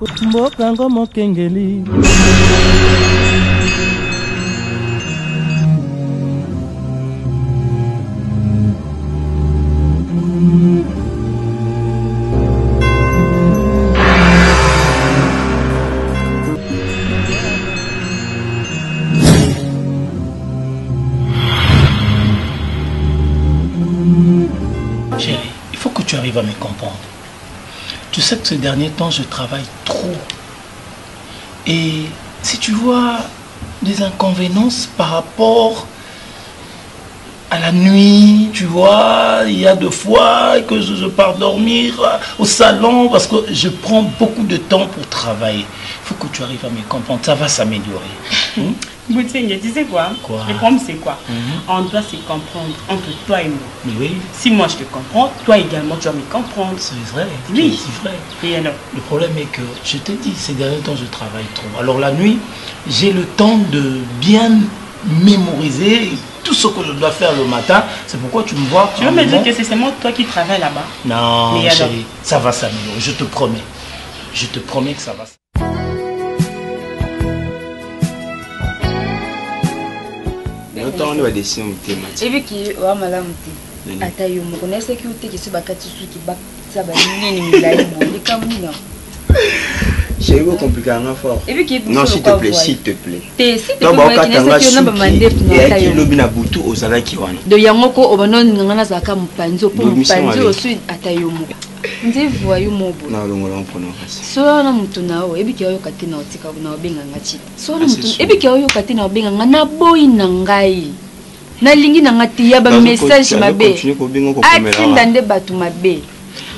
Mbokango mokengeli. Chérie, il faut que tu arrives à me comprendre. Tu sais que ces derniers temps, je travaille trop. Et si tu vois des inconvéniences par rapport à la nuit, tu vois, il y a deux fois que je pars dormir au salon parce que je prends beaucoup de temps pour travailler. Il faut que tu arrives à me comprendre, ça va s'améliorer. Boutingue, tu sais quoi? Quoi? Le problème c'est quoi? On doit se comprendre entre toi et moi. Mais oui. Si moi je te comprends, toi également tu vas me comprendre. C'est vrai. Oui. C'est vrai. Et alors? Le problème est que, je te dis, ces derniers temps, je travaille trop. Alors la nuit, j'ai le temps de bien mémoriser tout ce que je dois faire le matin. C'est pourquoi tu me vois. Tu veux me dire que c'est seulement toi qui travailles là-bas? Non, mais chérie, ça va s'améliorer, je te promets. Je te promets que ça va s'améliorer. On va décider de thématique. Et vu qu'il y a malamu te ata yo moko na seki uteki so bakati suki ba saba nini milai bondi comme ni non. J'ai eu compliqué à fort. Et vu qu'il non, s'il te plaît, s'il te plaît. Te s'il te plaît, na seki na ba mandep na ata yo. Et lobi na butu ozala ki wana. Do yango ko obono ngana zaka mpanzo po mpanzo osu ata yo moko. Nze voyo mobo. Na longola mpono kasi. So na mutu na o ebi ki oyo kati na otika na obenga ngati. So na mutu ebi ki oyo kati na obenga ngana boy na ngai. Na lingi na ngati ya ba message mabe. Atinda nde batu mabe.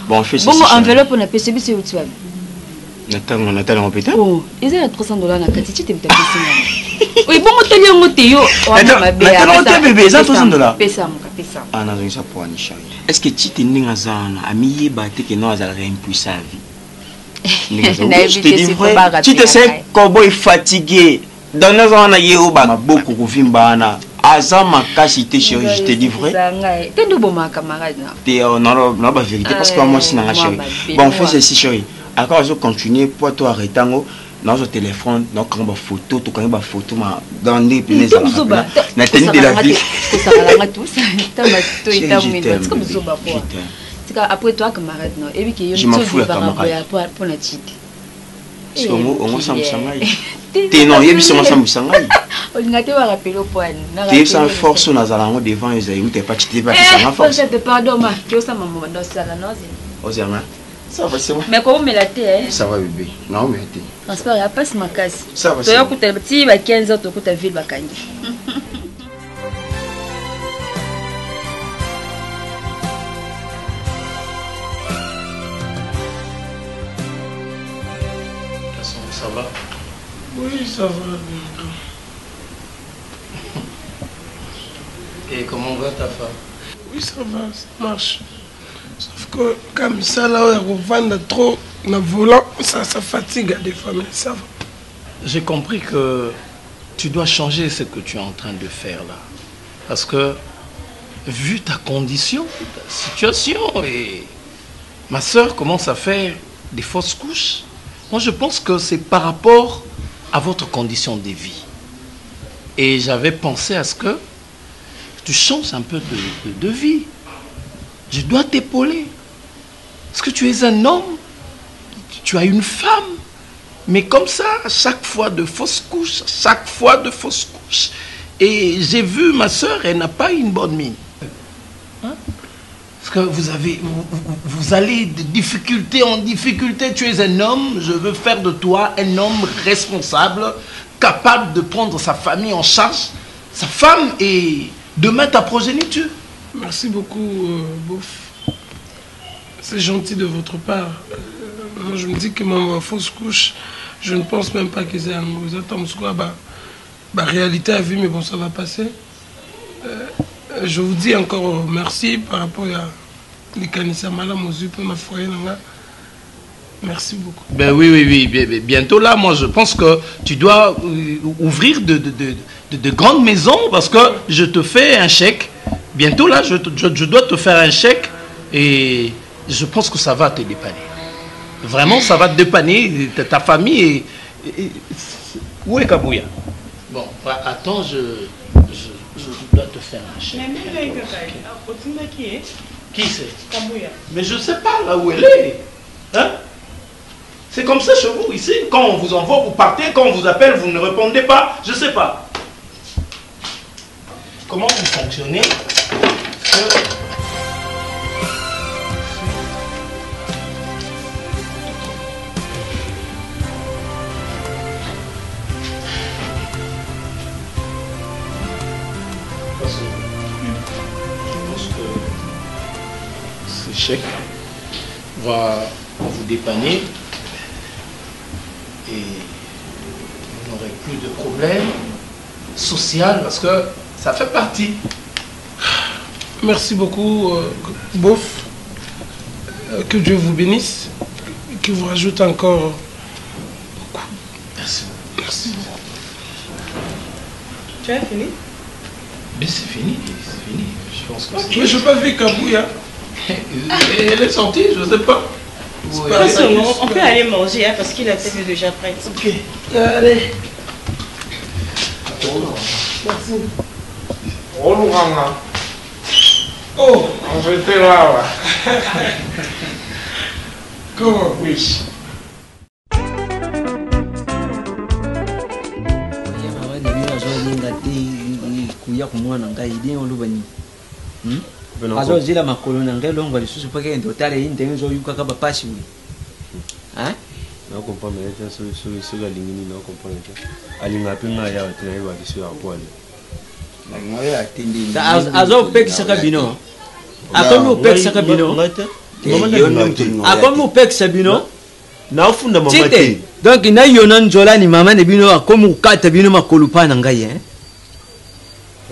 Bon, fais ça. Bon enveloppe na pese biso uti wabi. Nathalie en pétard. Oh, ils ont $300 na kati tu t'es tapé. Oui, bon hôtel yo ngote yo. Nathalie bébé, ça $300. Pesa muka pesa. Ah na ça pour Anisha. Est-ce que tu t'es ninga zana ami bate que non azala impuissant vie. Je te dis vrai, tu te sais cowboy fatigué. Dans nos ans na yeo ba beaucoup kuvimbana. Azama kasité chérie, je te dis vrai. T'es de bon ma camarade là. T'es non ba vérité parce que moi c'est na chérie. Bon, fais ceci chérie. Encore je continue pour toi arrêter dans le téléphone donc quand ba photo to quand ba photo ma dans les pénés na tenue de la vie. Ça va la tous. T'as ma toi et t'as mis c'est comme ça ba quoi. C'est après toi camarade non et puis que yo tu vas pour la chite. C'est on s'ensemble. T'es non yebi sur ensemble sangai. On ngate wa rappeler au point. T'es sans force na zalango devant les aïeux t'es pas chité pas sans force. Je te pardonne ma que ça maman dans ça la noise. Ozema. Ça va c'est bon. Mais comment me la tête? Ça va bébé. Non mais t'es. Transport ya passe ma casse. Ça va. Tu as coûté petit ba 15 ans tu coûté ville ba kangi. Ça va? Oui, ça va. Et comment va ta femme? Oui, ça va, ça marche. Sauf que comme ça, là, on revend trop en volant, ça fatigue des fois, mais ça va. J'ai compris que tu dois changer ce que tu es en train de faire là. Parce que, vu ta condition, ta situation, et ma soeur commence à faire des fausses couches, moi je pense que c'est par rapport à votre condition de vie. Et j'avais pensé à ce que tu changes un peu de vie. Je dois t'épauler. Parce que tu es un homme, tu as une femme. Mais comme ça, à chaque fois de fausses couches, chaque fois de fausses couches. Et j'ai vu ma soeur, elle n'a pas une bonne mine. Hein? Parce que vous allez de difficulté en difficulté. Tu es un homme, je veux faire de toi un homme responsable, capable de prendre sa famille en charge, sa femme et demain ta progéniture. Merci beaucoup, Bouf. C'est gentil de votre part. Moi, je me dis que ma fausse couche, je ne pense même pas qu'ils aient un mot. La réalité à vie, mais bon, ça va passer. Je vous dis encore merci par rapport à les canissas malam aux yeux pour ma foyer. Merci beaucoup. Ben oui. Bientôt là, moi, je pense que tu dois ouvrir de grandes maisons parce que je te fais un chèque. Bientôt là, je dois te faire un chèque et je pense que ça va te dépanner. Vraiment, ça va te dépanner ta famille. Où est Kabouya? Bon, attends, je dois te faire un chèque. Qui c'est? Kabouya. Mais je ne sais pas là où elle est. Hein? C'est comme ça chez vous ici. Quand on vous envoie, vous partez. Quand on vous appelle, vous ne répondez pas. Je ne sais pas. Comment vous fonctionnez? Chèque va vous dépanner et vous n'aurez plus de problème social parce que ça fait partie. Merci beaucoup, Bof. Que Dieu vous bénisse, que vous rajoute encore beaucoup. Merci. Merci. Tu as fini? Mais c'est fini, c'est fini. Je pense que okay. Mais je n'ai pas vu Kabouya. Elle est sortie, je ne sais pas. On peut aller manger hein, parce qu'il a fait déjà prêt. Ok. Allez. Merci. Oh, on était là. Comment? Oui. azo zila makolo na ngai longo lisusu pake endo tale indenge zo yuka kaba pasi wi hein na comprendre mais so ga lingini na comprendre alinga pinga ya tina iba disu ya kwali la ngoya atindi azo pekisa kabino akomi pekisa kabino akomi pekisa bino na ufunda mama te donc na yona njola ni mama ne bino akomi ukata bino makolo pa na ngai hein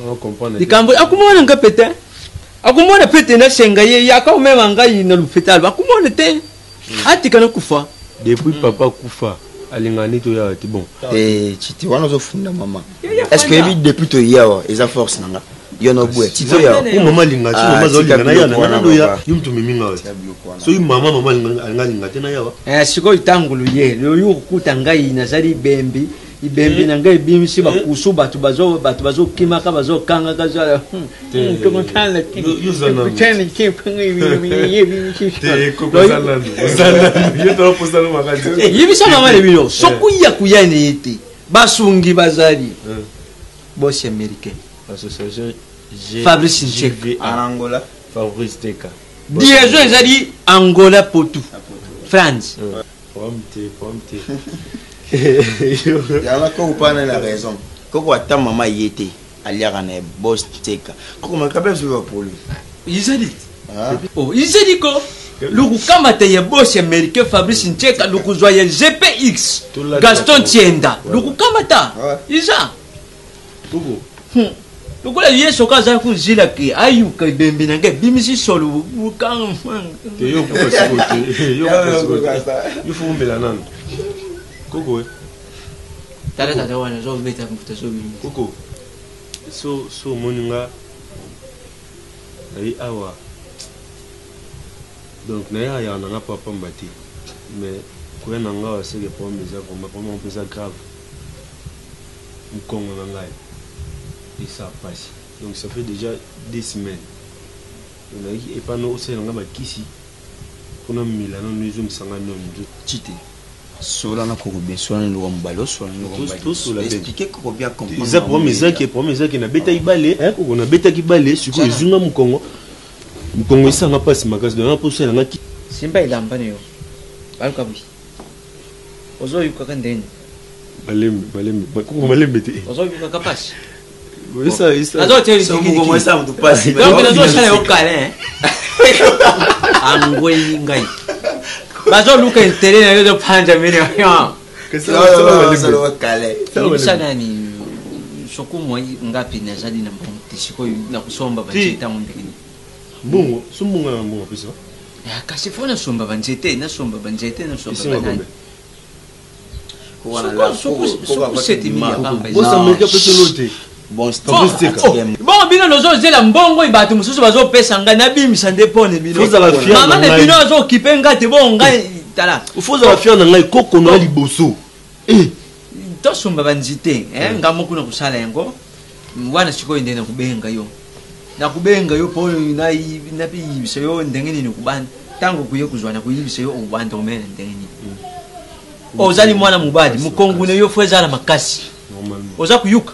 on comprendre dikambo akumona ngapete akumona pete na senga ye yakamema ngai na lufetal akumona te atikana kufa depuis papa kufa alingani to ya ti bon chiti wana zo funda mama est-ce que ebi depuis to yawa eza force nanga yono bwe tito ya ku mama linga ti mama zo linga na ya na ndo ya yumtu miminga so yu mama linga linga te na yawa siko itangulu ye yo kuta ngai na zali bembi ibembi na ngai bimisi bakusu batu bazo kimaka bazo kanga kaza comme quand le tene qui yibisa mama le bino sokuya kuyane ete basungi bazali boss américain association Fabrice Nchek en Angola Fabrice Teka Diego ezali Angola potu France pomte yala ko upana la raison koko ata mama yete aliaka na boss Teka koko makabe zo pour lui izali izali ko luku kamata ya boss américain Fabrice Nchek luku zoya GPX Gaston Tienda luku kamata iza tuko lukola yeso kaza kuzila ke ayuka bembi nange bimisi solo ukang te yo ko sikote yo ko sikote yo fumbela nani koko tata wana zo beta mfuta zo bimi koko so moninga ai awa donc na ya na papa mbati mais kwa na nga wa sege pour mes œuvres ma vraiment peu ça grave mkongo na ngai et ça passe donc ça fait déjà 2 semaines on a et pas nous c'est nga makisi kuna milano nous sommes no chite sola na koko bien sola no mbalo sola no mbalo expliquer koko bien comprendre ça promet qui na beta ibale hein koko na beta kibale siko ezunga mkongo isa nga passe makasi de na poser nga ki simba ilamba ne yo balkabi ozo yuka kandeni balembe koko balembe te ozo yuka kapasi isa azo teli so mugo mo sa mtu passe donc nazo chale yo kale angwe ngai bazo luka intele na yo panja mene yo kesa kale sana ni soko mo ngapi na zadi na mbonti siko na kusomba bachita mbili mbongo sumbunga na mbongo pesa ya kasi fona somba banjete na somba banjete na somba banani wana la soko seti mi ya pamba bosa meka pesa lote bon bino nozo zela mbongo ibatu mususu bazo pesa nga na bimisa nde pone bino mama ne bino azo kipenga te bonga tala il faut la faire na ngai koko na liboso to somba banzite ngamo kuna kusala yango mwana siko ende na kubenga yo po na biso yo ndenge nini kubanda tango kuye kuzwana kuyibiso yo ubanda omene ndenge nini ozali mwana mubadi mukongune yo fwezala makasi oza kuyuka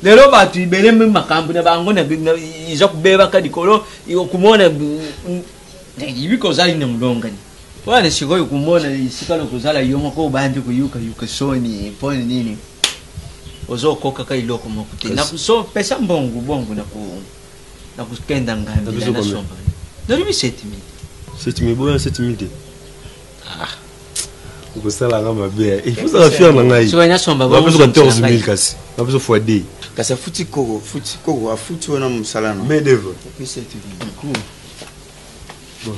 lero batu ibele makambo na bango na iza kubeba kadikolo kumona ibiko zali na mlongani wana siko yokumona isikalo kuzala yongo ko bandi kuyuka soni pone nini ozo koka kai loko mokute na so pesa bongo na kukenda ngamba na somba na ribi 7000 boya 7000 vous ça la ngamba be il faut ça faire na ngai so ina somba ba besoin 14000 kasi ba besoin fois d kasi futi koko afuti wana musalana mais devant puis 7000 cool bon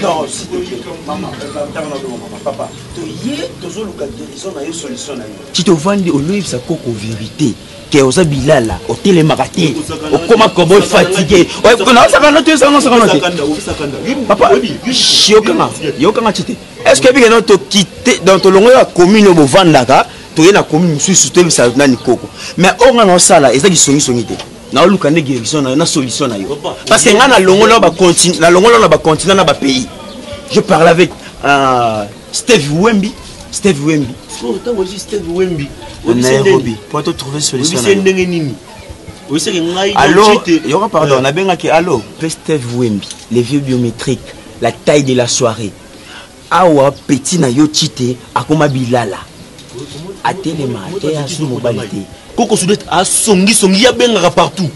non, si maman, papa, tu te vends au lieu sa coco vérité. Que aux bilala, au télémaraté, au comment comment fatigué. Ouais, papa, yokanga chité. Est-ce que bien notre quitter dans ton long la commune au Vandaka, tu es la commune suis soutenue ça nani coco. Mais on a ça là, et ça qui sonité. Na luka ne guérison na solution na yo parce que ngana longola ba continue na longola na ba continent na ba pays. Je parle avec Steve Wemby oh tango si Steve Wemby Nairobi pour te trouver solution c'est ndenge nini oui c'est ngai alors yo pardon na benga ki allo Steve Wemby les vieux biométriques la taille de la soirée awa petit na yo chité akoma bilala atelema te asu mobilité koko soudet a songi ya benga partout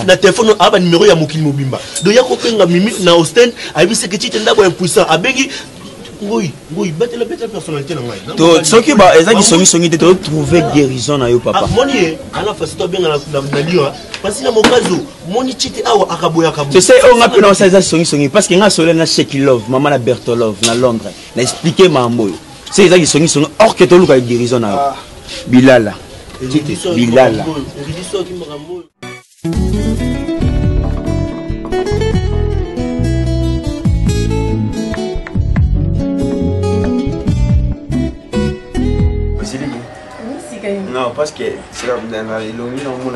na téléphone aba numéro ya mokili mobimba do ya ko penga mimi na Austin abise ke chite ndabo impuissant abengi ngoi batela personnalité na ngai to soki ba ezaki songi te trouver guérison na yo papa moni ana fasito benga na liwa parce na mokazo moni chite awa akaboya tu sais on a pu na ça songi parce que nga solo na Sheki Love maman na Bertolov na Londres na expliquer mambo c'est ezaki songi or que to luka guérison na yo bilala bilala non parce que c'est là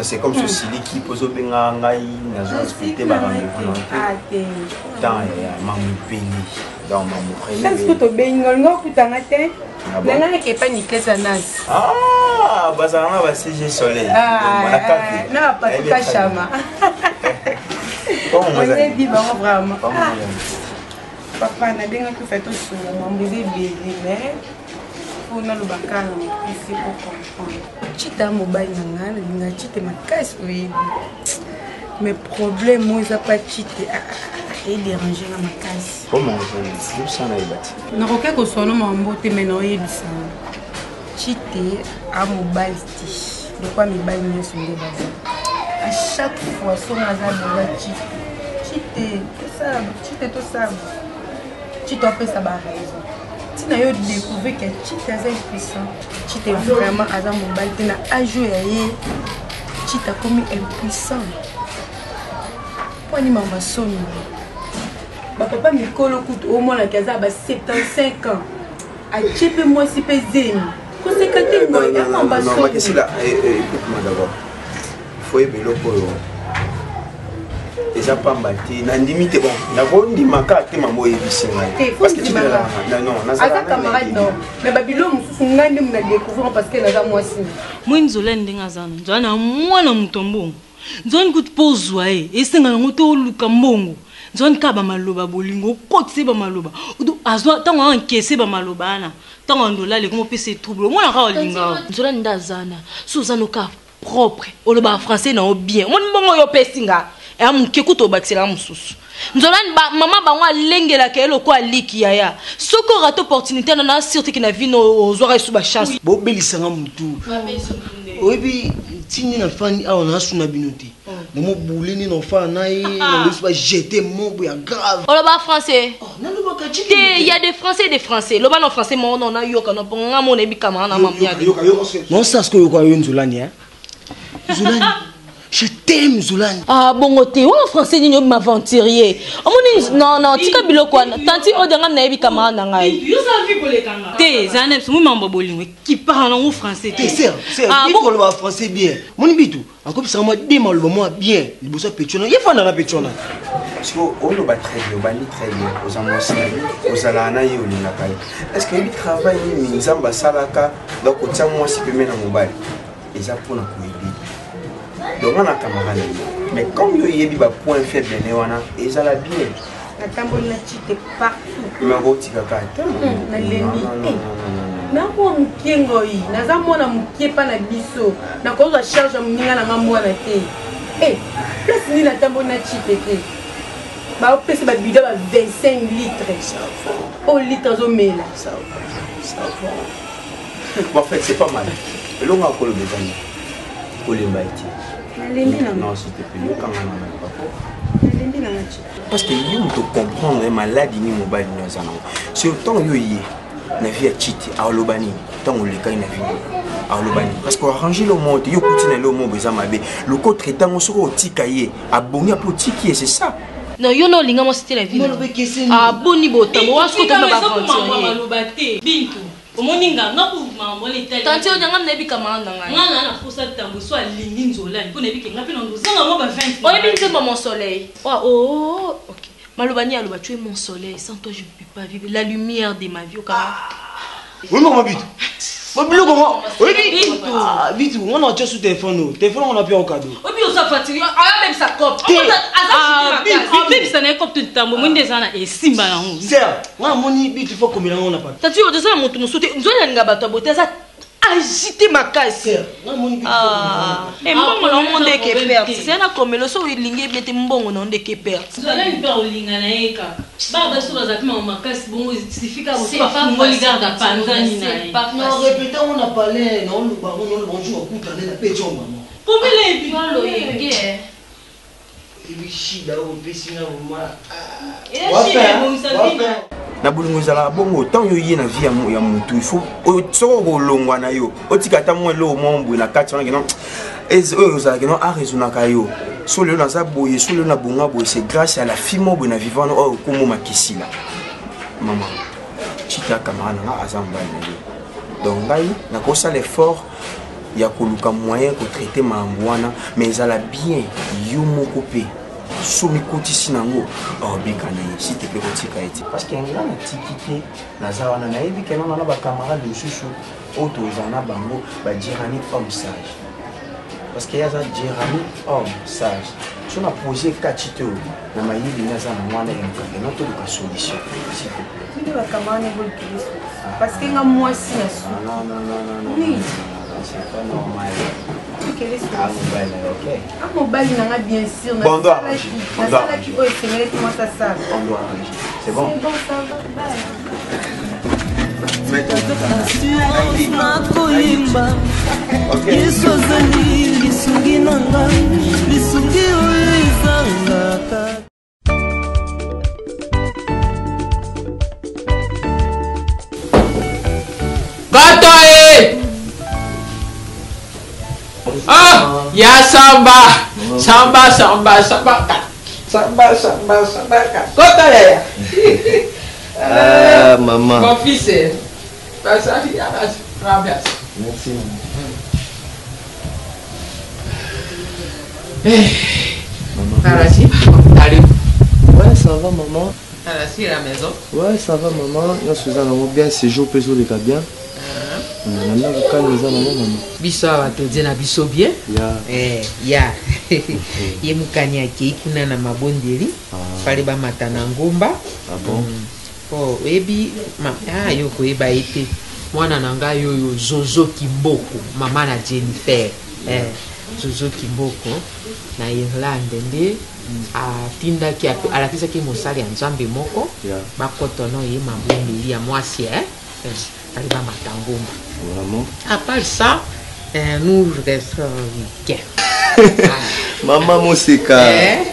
c'est comme ceci qui pose benga ngai na zone spité ba rendez-vous dans mamu peni dans mamu premier est-ce que to benga ngo kutanga te nanga ke pa nikesa nas bazana ba CG soleil na pas ka chama on est dit bon vraiment papa na benga ku fait tout sur mambu bébé mais on a le bacal ici pour comprendre chita mobile nanga linga chite makasi oui mais problème moi ça pas chite et déranger na makasi comment ça na ibati na roke ko sono mambo te meno yebisa chite a mobile stitch de quoi mi bail mieux sur les bases à chaque fois son azar de chite tout ça chite après ça ba raison si na yo découvrir que chite est impuissant chite vraiment azar mobile te na ajouer chite comme impuissant poni mamba soni ba papa mikolo kutu au moins la kaza ba 75 ans a chipé moi si peseni ko se kati ngo ya mamba soni non c'est là écoute-moi d'abord il faut aimer le polo déjà pas mbaté na limite bon na ko ndimaka te mamo yebisinga parce que tu non aka camarade non mais babilo mususu ngandi mna découvrir parce que naza moi si mwinzola ndinga zana nzana mwana mutombongo nzoni kuti pozwa esenga ngo to luka mbongo nzoni ka ba maloba bolingo kotse ba maloba azwa tango ankese ba maloba na tango ndola le komo pese trouble mwana ka olinga nzola ndazana suzano ka propre oloba français na o bien mon mbongo yo pesinga e amuke kuto bakisela mususu nzolani ba mama bango alengela ke eloko aliki yaya soko rato opportunité na sûreté que na vie no ozwaka esu ba chance bo belisanga mutu oyebi tini na fani awa na suna binote momo bouleni na fa na na lesu ba jeter mobo ya grave oloba français te il y a des français loba no français mo na yoka no ponga mo na bi kamana na mamia non ça ce que yo kwa yo nzolani hein Zolani. Je t'aime, Zolani. Ah, bon, t'es en français, tu m'aventurier. Non, tu as bilo quoi? Tanti, on a un ami camarade. T'es un ami, c'est mon bolingue qui parle en français. T'es sérieux? Ah, bon, on va français bien. Mon bitou, encore ça m'a dit mal moment bien. Il bosse à pétiona. Il faut dans la pétiona. Parce qu'on le bat très bien, on bat très bien. Aux amours, aux alana et aux linakai. Est-ce que lui travaille, mais ils ont basalaka, donc au tient moi si peut mettre en mobile. Ils ont pour la couille. Donc on a camarade. Mais comme il y a des points faibles, ils ont la bien. La tambour n'a chité partout. Mais on tika kata. Na ko mkiengo yi na za mona mkiepa na biso na ko za charge mninga na ngambo na te plus ni na tambo na chite te ba opesi ba bidon ba 25 litres au litre zo mela ça va en fait c'est pas mal le nga ko le bezani ko le mbaiti non s'il te plaît quand on a parce que il faut comprendre maladie ni mobile ni ça non c'est autant yo yi na vie chiti a lobani tant on le kai na vie a lobani parce qu'on arranger le monde yo continue le monde beza mabe le co traitant on sera otikaye abongi a potiki c'est ça non yo no linga mo c'était la vie ah boni botambo wa sko tamba ba vendre bintu omoninga ngaku mambo le tele tanti o nyanga na bi kamanda ngai ngana na fosa tambo so alingi nzola mpona bi kenga pe na ndozanga mo ba 20 o yebi nzemba mon soleil oh OK Malobani aloba tu es mon soleil, sans toi je ne peux pas vivre, la lumière de ma vie au Canada. Oui, maman, vite. Comment? Oui, vite. On a déjà sous téléphone. Téléphone, on a pris un cadeau. Oui, on s'est fatigué. Ah, même sa copie. Ah, vite, ça n'est pas tout le temps. Mon désana est simba là. C'est moi, mon vite, il faut combien on a pas. T'as tu au dessin mon tout sauter. Nous on a une gabato beauté ça. Agiter ma casse. Ah, et moi mon monde est que perdre. C'est un comme le so il lingue mettre mbongo non de que perdre. Vous allez une perdre linga na eka. Baba so bazakima ma casse bon signifie que pas ngoli garde panzani na. Non, répétez on a parlé non le baron non le bonjour coup dans la pétion maman. Combien les pions lo yenge. Il chie là au piscine maman. Na bulungu zala bongo tant yo yé na vie ya mutu il faut soko kolongwa na yo otikata mo lo mombo na kati na non ezala que non a raisonner kayo so le na za boye so le na bonga boye c'est grâce à la fille mo na vivant o komo makisila maman chita camarade na azamba na yo donc ngai na ko ça l'effort ya koluka moyen ko traiter mambwana mais ezala bien yo moko pe soumi kotisi nango obekana si te pe kotika eti parce que ngana na tikite na zawana na yebi ke nona na ba camarade mususu auto zana bango ba dirani homme sage parce que yaza dirani homme sage so na poser katito na mayili na zana mwana en no to ka solution s'il te plaît ni ba camarade ngol kiso parce que nga moi si na so non oui c'est pas normal. Ah, mobile, bien sûr. Bon, on doit arranger. On doit arranger. C'est bon. C'est bon, ça va. Ah, ya samba. Kota ya. Ah, maman. Mon fils, ça dit merci. Arasi, allez. Ouais, ça va, maman. Arasi, la maison. Ouais, ça va, maman. Nous sommes bien séjour, péso de bien. Biso abatodze na biso bien ya ye mukani akei kuna na mabondeli pale bamata na ngomba po oyebi yo koyeba ete mwana na ngai oyo Zozo Kimboko mama na Jennifer Zozo Kimboko na Irlande nde atindaki alakisaki mosali ya nzambe moko bakotono ye mabondeli ya mwasi pale bamata ngomba. Vraiment? À part ça, nous restons bien. Maman Moseka.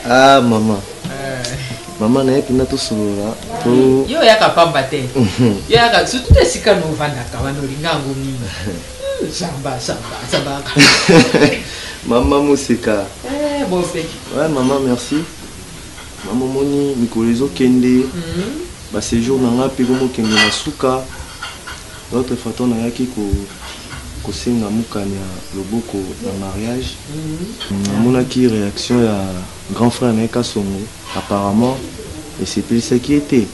Ah, maman. Maman na yepi na to solola. Yo ya kapamba te. Yo ya ka surtout esika no vanda ka wana linga ngomini. Samba. Maman Moseka. Bon fait. Ouais, maman, merci. Maman Moni, Mikolezo Kende. Bah, séjour n'a pas comme Kende na Souka. L'autre fois, on a qui ko senga mukanya loboko na mariage. Mon qui réaction ya grand frère Neka Songo. Apparemment, et c'est plus ce qui était.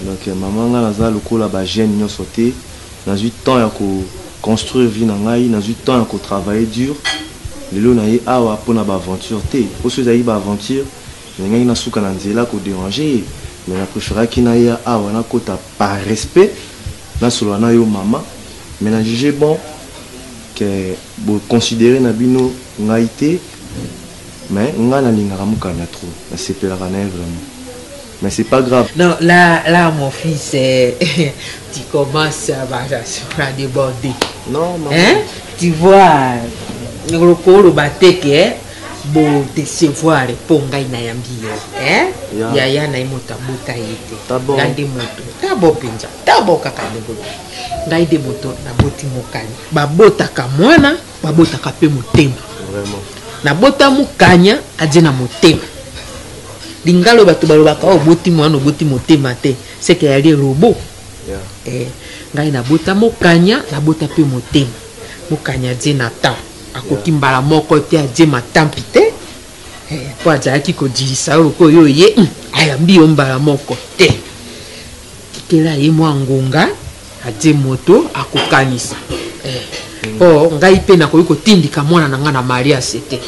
Donc maman nga naza lokola ba jeune nyo sauté. Dans eu temps ya ko construire vie na ngai, dans eu temps ya ko travailler dur. Lelo na ye awa pona ba aventure te. Oso zayi ba aventure, ngai na suka na nzela ko déranger. Mais na préférer ki na ya awa na kota par respect na solo na yo mama. Mais na jugé bon que vous considérez Nabino ngaïté, mais nga na lingara mukanya trop. C'est pas la vraiment. Mais c'est pas grave. Non, là mon fils, tu commences à déborder. Non, maman. Hein? Tu vois, le colo bateke, bon décevoir pour ngai na yambio. Hein? Ya na imota bota yete. Tabo. Ngande moto. Tabo pinja. Tabo kakadego. Ngai de moto na boti mokanya. Babotaka mwana, babotaka pe motema. Vraiment. Na bota mokanya aje na motema. Lingalo bato balobaka o boti mwana boti motema te. C'est que yali robot. Ngai na bota mokanya, na bota pe motema. Mokanya aje na ta. Akoki mbala moko te aje matampi te. Po azalaki kodilisa loko yo ye ayambi yo mbala moko te. Kikela ye mwa ngonga aje moto akokanisa. Oh, ngai pe na koyiko tindika mwana na nga na Maria sete.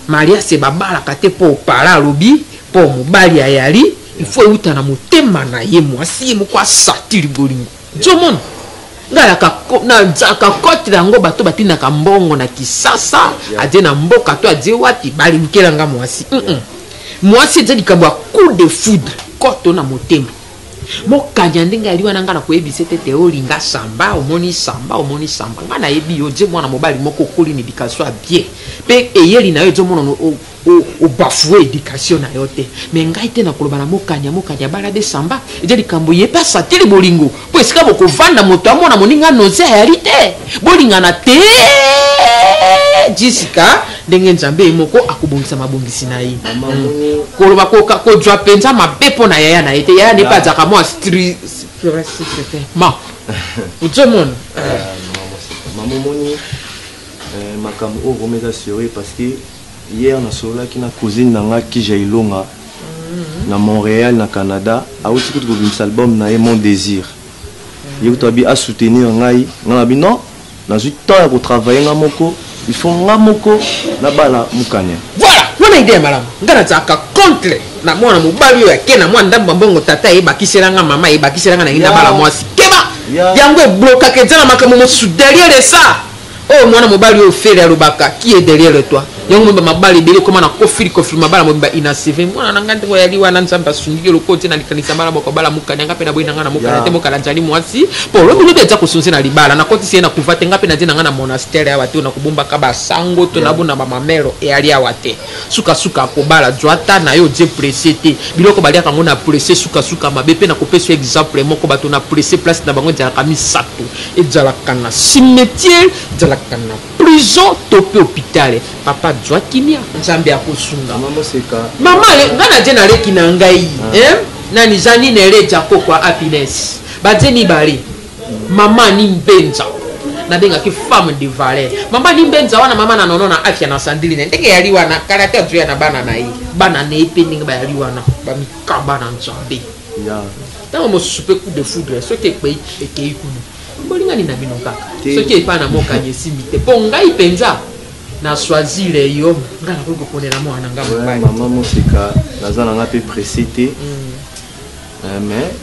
Maria se babala kate po para lobi po mobali ayali il faut uta na motema na ye mwasi mo kwa satiri bolingo. Jomon ngala ka na jaka koti rango bato batina ka mbongo na kisasa aje na mboka to aje wati bali mkela nga mwasi. Mwasi je likabwa coup de foudre koto na motema. Mokanya ndinga aliwa nanga na koyebisa tete olinga samba omoni samba ngana yebi yo je mwana mobali moko koli ni education a bien pe eyeli na yo je mwana o bafouer education na yo te mais ngai te na koloba na mokanya bala de samba je likambo ye pa satiri bolingo po esika boko vanda moto amona moninga noze yali te bolinga na te Jessica ndenge nzambe moko akubongisa mabongisi na ye koloba ko jwa penza mabepo na yaya na ete yaya ne pa zaka mo stri ma utomon maman moni makambo o remeza sérieux parce que hier na sola ki na cousine nanga ki jailonga na Montréal na Canada a aussi que le album na mon désir yo to bi a soutenir ngai na bi non na zu temps pour travailler na moko il faut nga moko na bala mukanya. Voilà, wana idea malamu. Ngana zaka contre na mwana mobali yo yake na mwana ndamba mbongo tata ye bakiselanga mama ye bakiselanga na ina bala mwasi. Keba. Yango bloka ke zana makamu mo derrière de ça. Oh mwana mobali yo fere alobaka qui est derrière toi. Yango mba mabali bele koma na kofiri mabala mo ba ina CV mwana na ngande yali wana nzamba sungike lokote na likanisa bala moko bala mukanya ngape na boina ngana mukanya te mokala njali mwasi. Po lo bino deja kusunze na libala na koti sie na kuvate ngape na jina ngana monastère ya watu na kubumba kaba sango to na buna mamamero e ali ya wate. Suka ko bala joata na yo je pressé te. Biloko balia kango na pressé suka mabepe na kopesa exemple moko bato na pressé place na bango jala kami sato. E jala kana cimetière jala kana prison tope hôpital. Papa jwa kimia nzambe akosunga mama ngana je na leki na ngai nani zani nereja kokwa happiness bajeni bali mama ni mbenza na benga ki femme de valeur mama ni mbenza wana mama na nono na afya na sandili ndenge yali wana karate tu ya na bana na yi bana ne pending ba yali wana ba mikaba na nzambe tango mo souper coup de foudre so ke pe ekei kuno bolinga ni na bino kaka so ke pa na mokanye simite pongai penza na choisir les hommes ngana ko konela mwana ngamba maman Moseka nazana nga pe précité mais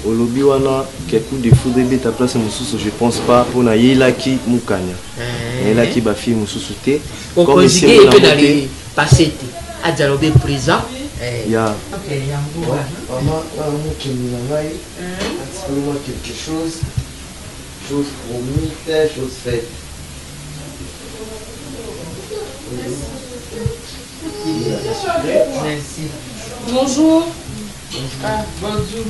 au lobby wana quelque de foudre beta place mususu je pense pas pour na yelaki mukanya yelaki ba fille mususu te comme si il peut aller passer adjalobe présent ya OK yango maman mukini na ngai explique-moi quelque chose promise chose faite. Merci. Bonjour. Ah, bonjour.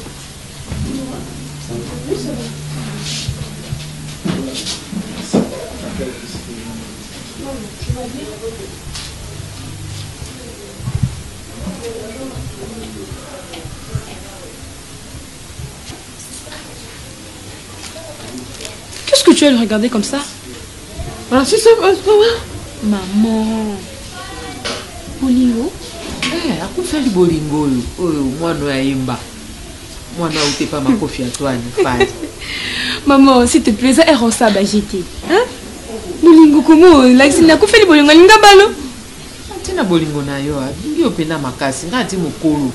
Qu'est-ce que tu vas le regarder comme ça? Ah, c'est ça, maman. Bolingo? Akufeli bolingo oyo mwana yayemba. Mwana ute pas ma kofi à toi ni pas. Maman, s'il te plaît, ça est rosable à jeter. Hein? Bolingo comment? Laxina akufeli bolingo linga balo? Tina bolingo na yo, bingi opena makasi, ngati mokolo.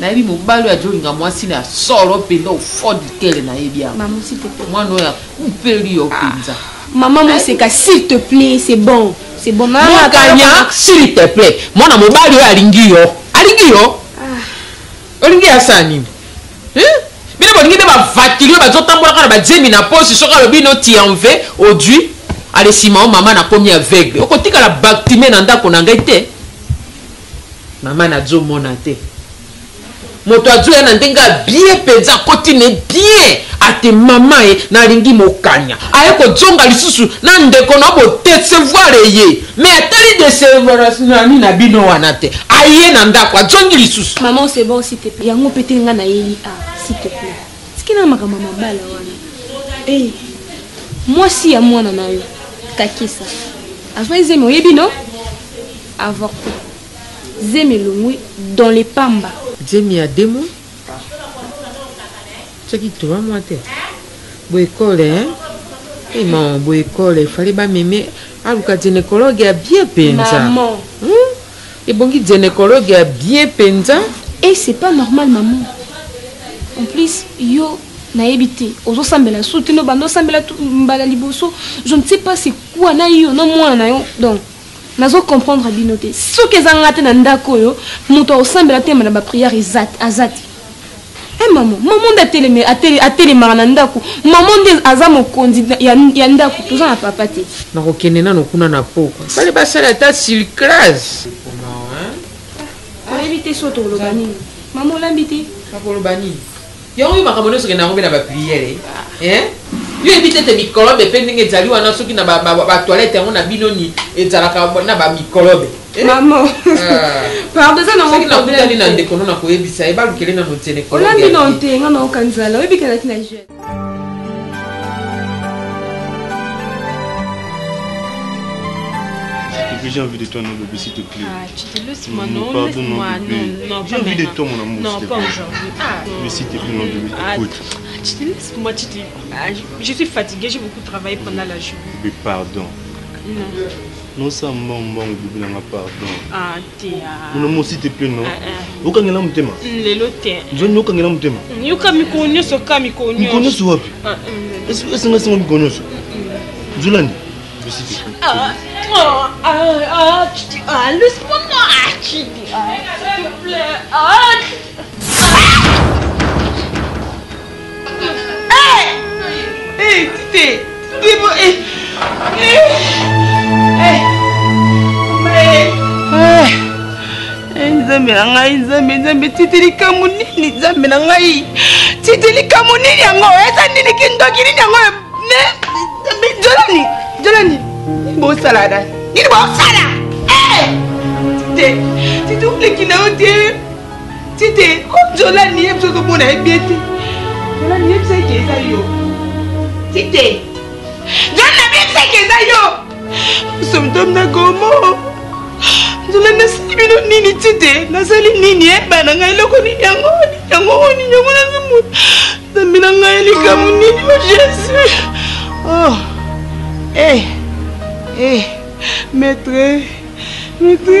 Na yebi mobalo ya jolinga mwasi na solo penda au fort kele na yebi. Maman, s'il te plaît. Mwana ya kupeli yo penza. Maman, moi c'est que s'il te plaît, c'est bon. C'est bon. Maman, kanya, s'il te plaît. Mwana mobali yo alingi yo. Alingi yo. Olingi asani. Bino bolingi de ba vatiri ba zotambola kana ba zemi na posi soka lo bino ti enve odui. Ale sima maman na komi aveugle. Okotika la bactime na ndako na ngai te. Maman na zo mona te. Moto azu ya na ndenga bien penza kotine bien ate mama na lingi mokanya aye ko zonga lisusu na ndeko na bo décevoir ye mais atali décevoir nani na bino wana te aye na ndako azongi lisusu. Maman, c'est bon, s'il te plaît. Yango pete nga na yeli s'il te plaît. Sikina makama mabala wana. Eh. Moi si ya mwana na yo. Kakisa. Azwa zeme oyebi no? Avorté. Zeme longwe dans les pamba. Zemi a 2 mois. C'est qui 3 mois te. Bo école hein. Et mon bo école il fallait ba mémé aluka gynécologue a bien penza. Maman. Et bon qui gynécologue a bien penza. Et c'est pas normal maman. En plus yo na ebité ozo sambela soutino bando sambela mbala liboso. Je ne sais pas c'est quoi na yo na moi na yo donc. Nazo comprendre binoté. Ce que zangate na ndako yo, muto osambela te na ba prière azati. Eh maman nda teleme atele na ndako. Maman nde azamo kondi ya ndako toza na papa te. Na kokene na nokuna na poko. Fallait ba sala ta silcrase. Pour éviter soto lobani. Maman l'ambité. Pas pour lobani. Yo yo makamono soki na ngombe na ba prière hein? Yo éviter te microbe pending ezali wana soki na ba toilette on na binoni ezalaka na ba microbe. Maman. Pardon ça na mon problème. Soki na ndeko na ko ebisa e ba lukele na notene ko. Olambi na ntenga na okanzala obikela tina jeune. J'ai envie de toi, mon bébé, s'il te plaît. Ah, tu te laisses moi, non, laisse-moi, non, j'ai envie de toi, mon amour. Non, pas aujourd'hui. Mais s'il te plaît, mon bébé, écoute. Tu te laisses moi, tu te... je suis fatiguée, j'ai beaucoup travaillé pendant la journée. Mais pardon. Non. Non, ça m'en bébé, pardon. Ah, t'es... Mon amour, s'il te plaît, non. Oka ngela mutema. Lelo te. Nzoni oka ngela mutema. Yuka mikonyo soka mikonyo. Mikonyo so wapi? Est-ce que c'est mikonyo so? Zulandi. S'il te plaît. Laisse-moi s'il te plaît. Hey, Tite. Nzambe titilika munini nzambe na ngai titilika munini yango eza nini kindokini yango Jolani bosala nini bosala tite uleki na ote tite Jolani yebisa ozomona ebie te Jolani yebisa eke eza yo tite Jolani yebisa eke eza yo somtom na gomo Jolani nasali bino nini tite nasali nini bana ngai eloko nini yango nazamu nzambe na ngai elikamu nini o Jésus oh maître maître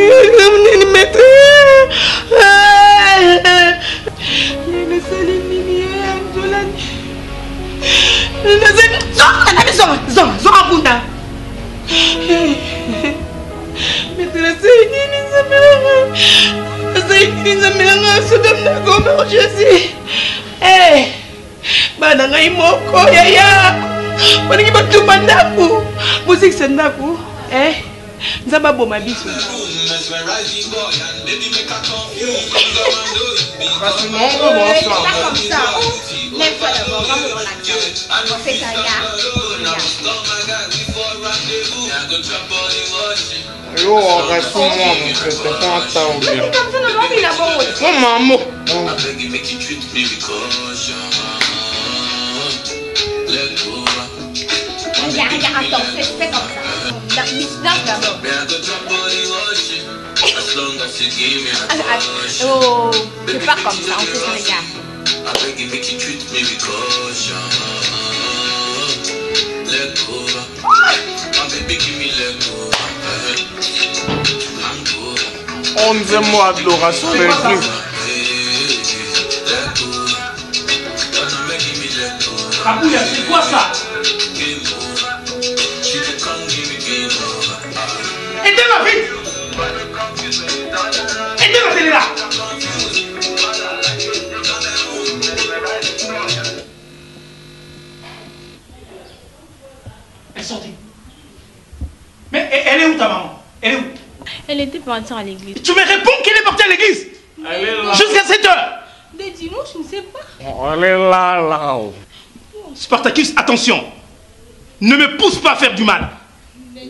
nasali nini Jolani nasali zonga bunda maître nasali nini nzambe na ngai sodome na gome o Jésus bana ngai moko yaya balingi batuma ndako bozikisa ndako nzambe aboma biso Yo, rassure-moi, mon frère, t'es pas un temps bien. Oh, maman. Attends, fais comme ça. D'abord. Oh, c'est pas comme ça, on fait ça, les gars. On veut moi adoration avec nous. Abouya, c'est quoi ça? Aidez-moi vite! Aidez-moi, télé là! Elle est sortie. Mais elle est où ta maman? Elle est où? Elle était partie à l'église. Tu me réponds qu'elle est partie à l'église? Jusqu'à 7 heures. Des dimanches, je ne sais pas. Elle est là. Spartacus, attention. Ne me pousse pas à faire du mal.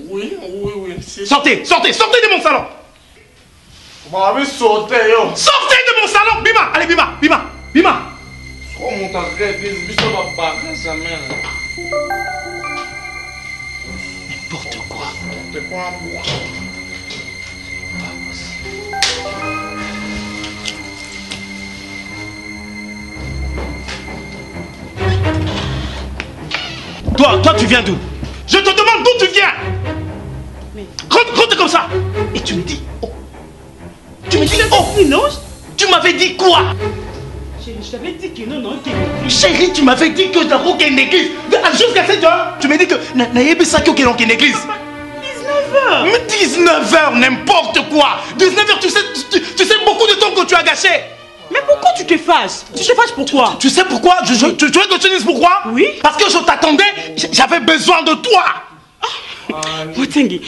Oui. Sortez de mon salon. Sortez de mon salon, Bima. Allez, Bima. Comment t'as fait? N'importe quoi. Toi, tu viens d'où? Je te demande d'où tu viens. Rentre comme ça. Et tu me dis, oh. Tu me dis, oh. Non. Tu m'avais dit quoi? Je t'avais dit que non. Chérie, tu m'avais dit que t'as aucun église. Jusqu'à 7 heures, tu me dis que n'ayez ça qu'il y a aucune église. 19h. Mais 19h, n'importe quoi. 19h, tu sais beaucoup de temps que tu as gâché. Mais pourquoi tu te fâches? Tu te fâches pourquoi? Tu sais pourquoi? Tu veux que je te dise pourquoi? Oui. Parce que je t'attendais, j'avais besoin de toi. Motengi,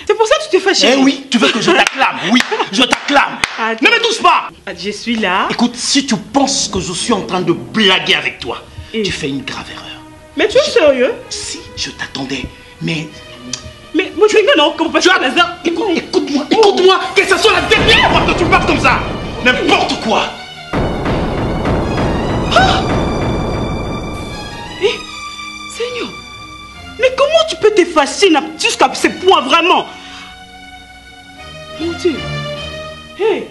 c'est pour ça que tu te fâches. Eh oui, tu veux que je t'acclame? Oui, je t'acclame. Ne me touche pas. Je suis là. Écoute, si tu penses que je suis en train de blaguer avec toi, tu fais une grave erreur. Mais tu es sérieux? Si, je t'attendais, mais moi tu rigoles, non? Comment tu as écoute-moi, que ce soit la dernière fois que tu parles comme ça. N'importe quoi. Seigneur, mais comment tu peux te fâcher jusqu'à ce point vraiment? Mon Dieu. Hey.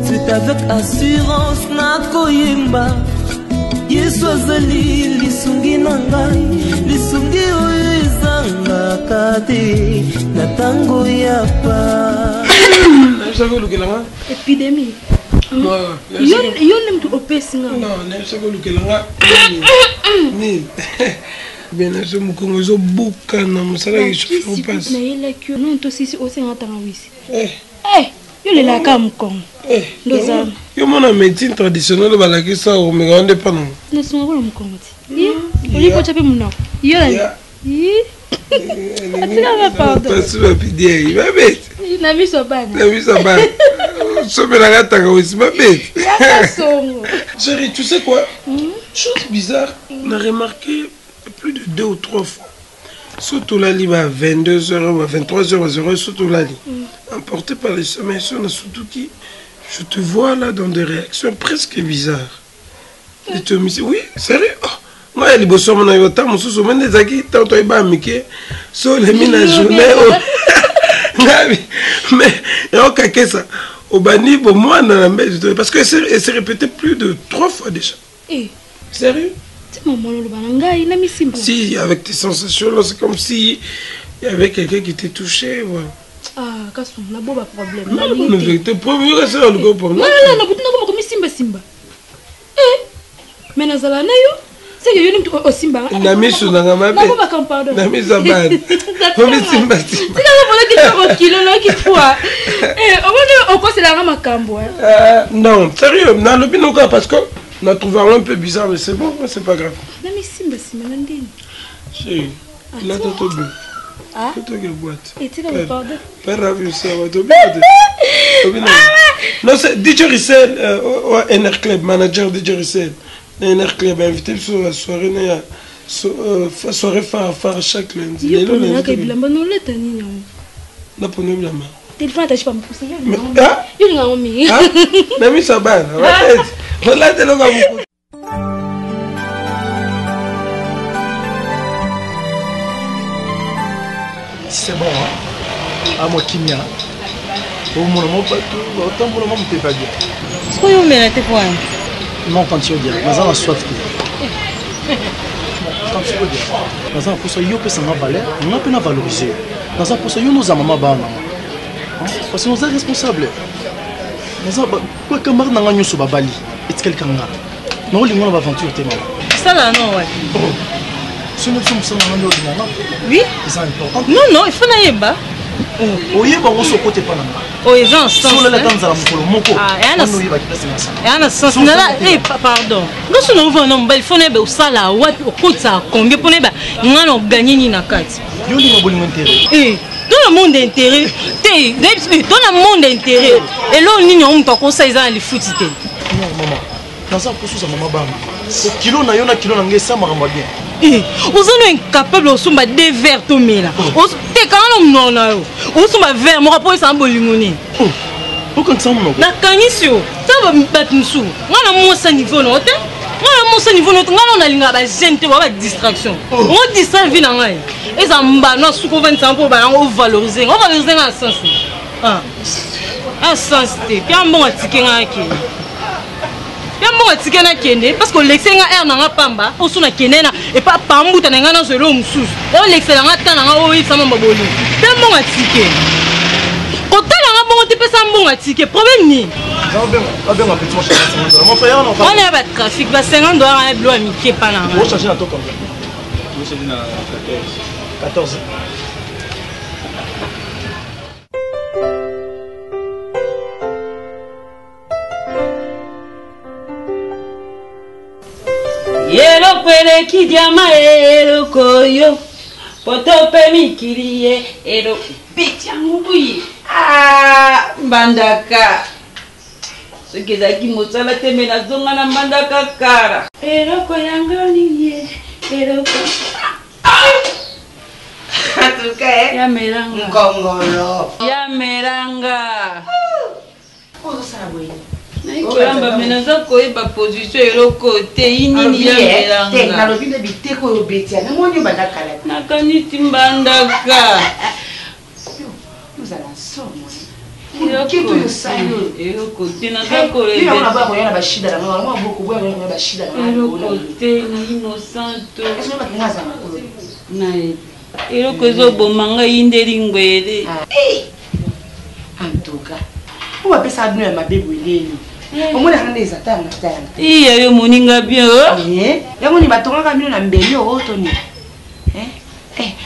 C'est avec assurance na koyemba Yesu azali lisungi na ngai lisungi oyo ezangaka te na tango ya pa épidémie. Yo mtu opesinga. Non, nasakolukela nini bien naso mukongo ezobuka na mosala echauffe opasi nayelaki yo non tosisi osenga tanga wisi yo lelaka mukongo ndozana yo mona médecine traditionnelle balakisa omeka wande pana nasunga kola mukongo ti olikocha pe munako yo atikanga pardon pasi bapidie babeti na miso bana somelaka tanga wisi babeti chérie, tu sais quoi? Chose bizarre, on a remarqué plus de 2 ou 3 fois. Surtout la libre à 22h ou à 23h, surtout la libre. Emporté par les sommeils, surtout qui, je te vois là dans des réactions presque bizarres. Et tu me dis, oui, sérieux? Moi, il y a des sommes, il y a des sommes, des acquis, tant que tu as mis, sur les mines à journée. Mais, il y a ça. Au bani, pour moi, parce que elle s'est répétée plus de 3 fois déjà. Sérieux? Si, avec tes sensations là, c'est comme si il y avait quelqu'un qui t'est touché. Voilà. Ah, qu'est-ce qu'on a beau problème? Non, non, t'es premier, c'est le gros problème. Non, non, non, non, simba. Mais nazala na yo, c'est que yo n'imtu au simba. Na misu na ngama be. Na misu bad. Mami simba. C'est là pour le kilo là qui fois. On quoi c'est la ngama kambo. Non, sérieux, na le binoka parce que on a trouvé un peu bizarre, mais c'est bon, c'est pas grave. Na mi simba ndini. Si. Là, tu as bu. Ah? Tu as bu boîte. Et tu as pardon? Père ravi, ça va. Non, c'est DJ Rissel, NR Club, manager DJ Rissel. NR Club, invité sur la soirée, soirée phare chaque lundi. Il y a un peu de temps, non, là, tu as dit non. Non, pour nous, là. Téléphone, tu pas me pousser. Ah? Il y a un ami. Ah? Même ça va. Voilà, tu l'as beaucoup. C'est bon, hein? À moi, Kimia. Au moment où autant pour le moment, tu n'es pas bien. Est-ce que vous m'avez point? Non, quand tu veux dire, mais on a soif. Quand tu veux dire, dans un pour ça, il y a personne à valeur, on a peine à valoriser. Dans un pour ça, il y a nos amants bana. Parce que nous sommes responsables. Dans un quoi que marre n'a sur Babali, est-ce quelqu'un là? Non, il y a une aventure tellement. Ça là, non, ouais. Si nous sommes en ordinaire, oui, c'est important. Non, non, il faut n'aller pas. Oui, bon, on se côté pas là. Oh, ils ont un sens. Sur le temps, nous allons moko. Ah, et un sens. Eh, pardon. Nous sommes en nombre, il faut n'aller au salaire, ou au côté ça, combien pour n'aller, nous allons gagner ni na carte. Yo, il m'a voulu m'intérêt. Eh, dans le monde intérêt, dans le monde intérêt, et là, on y a un peu conseil dans les foot. Non, maman. Dans un pour ça, maman bam. Au kilo na yo na kilo na ngesa maramba bien. Eh, vous êtes incapable de des verres tomés là. T'es quand même non là. Vous êtes verre, mon rapport est en bolimoni. Pourquoi ça mon? Na kanisio, ça va me battre nous sous. Moi na mon sa niveau non, t'es? Moi na mon sa niveau non, on a linga ba gente ba distraction. On distrait vie na ngai. Et ça mba na sous ko 25 pour ba on valoriser. On valoriser na sens. Ah. Un sens té. Puis un bon ticket ngaki. Ya mo atike na kende parce que l'excellent air na pamba o suna kende na et pas pambuta na ngana zelo mususu o l'excellent ta na o isa mamba boli ya mo atike ko tala nga bongo te pesa mbongo atike problème ni ben ma petit cher mon frère non on est ba trafic ba 50 dollars à blo amitié pas na on changer na to combien moi c'est na 14 Yelo kwele kidiama elo koyo poto pe mikiriye elo bityangubuyi ah mbandaka sekeza kimosala temena zonga na mbandaka kara elo koyangani ye elo atuka ya meranga ngongolo ya meranga ozo sabwe Naikoyamba menaza koyeba position eloko te inini ya melanga. Te na lobi na biteko yo betia na moni bandaka la. Nakaniti mbandaka. Nous allons somo. Eloko yo sayo. Eloko te naza koyeba. Ni ona ba koyana ba shida na mwa boko bwa na ba shida na. Eloko te na innocento. Est-ce que ba ngaza makolo? Na eloko zo bomanga indeli ngwele. En tout cas, on va passer à nous ma bébé. On m'a dit des attaques. Iya yo moninga bien. Eh, ya moni batonga kamino na mbeli o toni.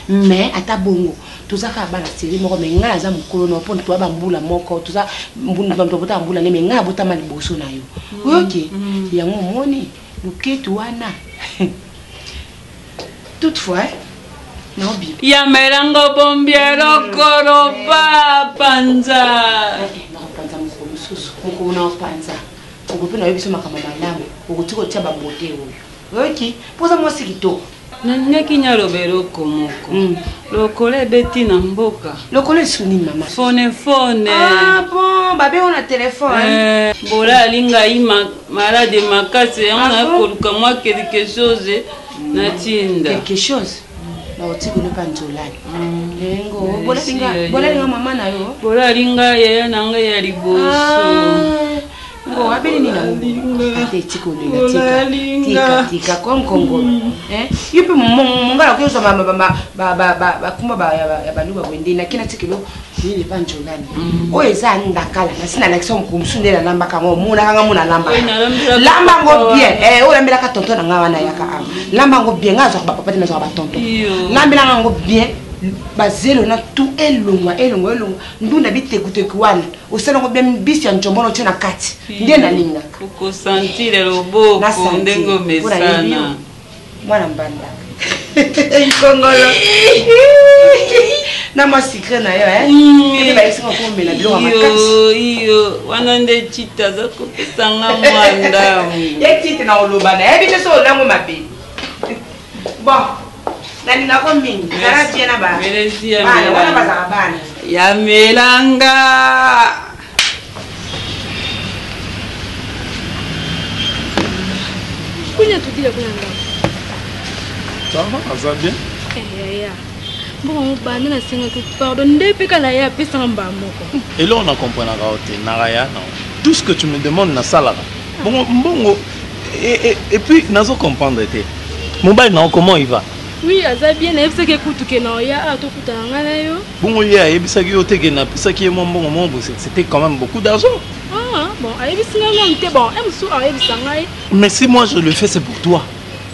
Mais ata bongo. Tozaka bana série moko me nga za mukolo no pon to ba mbula moko toza mbuna bantu bota mbula ne me nga bota mali boso na yo. OK. Ya moni luketu wana. Toutefois, non bien. Ya meranga bombiero koropa panza. Panza mukolo susu. Mukolo na panza. Ukupenda wewe bisoma kama malamu. Ukutiko tia bambote huyo. OK. Poza mwasi kitoko. Nanyaki nya lobero komoko. Lokole beti na mboka. Lokole suni mama. Phone. Ah bon, babe on a téléphone. Bola linga ima malade makase on a koluka moi quelque chose na tinda. Quelque chose. Na otiko ne panzolani. Lengo. Bola linga mama na yo. Bola linga yaya nanga ya liboso. Ngo abeli ni na ate tiko le tika kwa mkongo yupi mungala kwa usoma ba kumba ba baluba kwende na kina tikelo ni le panjo lani o eza ndakala na sina nakisa mkumsundela lamba kama muna kanga muna lamba ngo bien o lambela ka tonton na ngawana yaka lamba ngo bien ngazo ba papa na zo ba tonton lambela ngo bien bazelo na tout elongwa ndunda bitekutekuwana osala ngo bien bisi ya njombono tena kati ndiye na linga uko sentire loboko ndengo mesana mwana mbanda Congolo. Na ma secret na yo eh. Ba isinga ko mbela bilo makasi. Iyo, wana nde chita za kopesanga mwanda. Ye chita na oloba na ebite so olango mabe. Bon. Nani na ko mingi. Tara bien na ba. Merezi ya melanga. Wana bazaka bana. Ya melanga. Kunya tutile kuna ngao. Ça va, ça va bien? Bon, bana na singa que pardon depuis quand la ya pesa mba moko. Et là on a compris na gaote naraya non. Tout ce que tu me demandes na sala. Bon bon et puis nazo comprendre té. Mobile na comment il va? Oui, aza bien na efse ke kutu ke na ya a to kuta ngana yo. Bon il y a ebisa ki ote ke na pesa ki mon c'était quand même beaucoup d'argent. Ah bon, ayebi singa ngante bon, emsu ayebi sangai. Mais si moi je le fais c'est pour toi.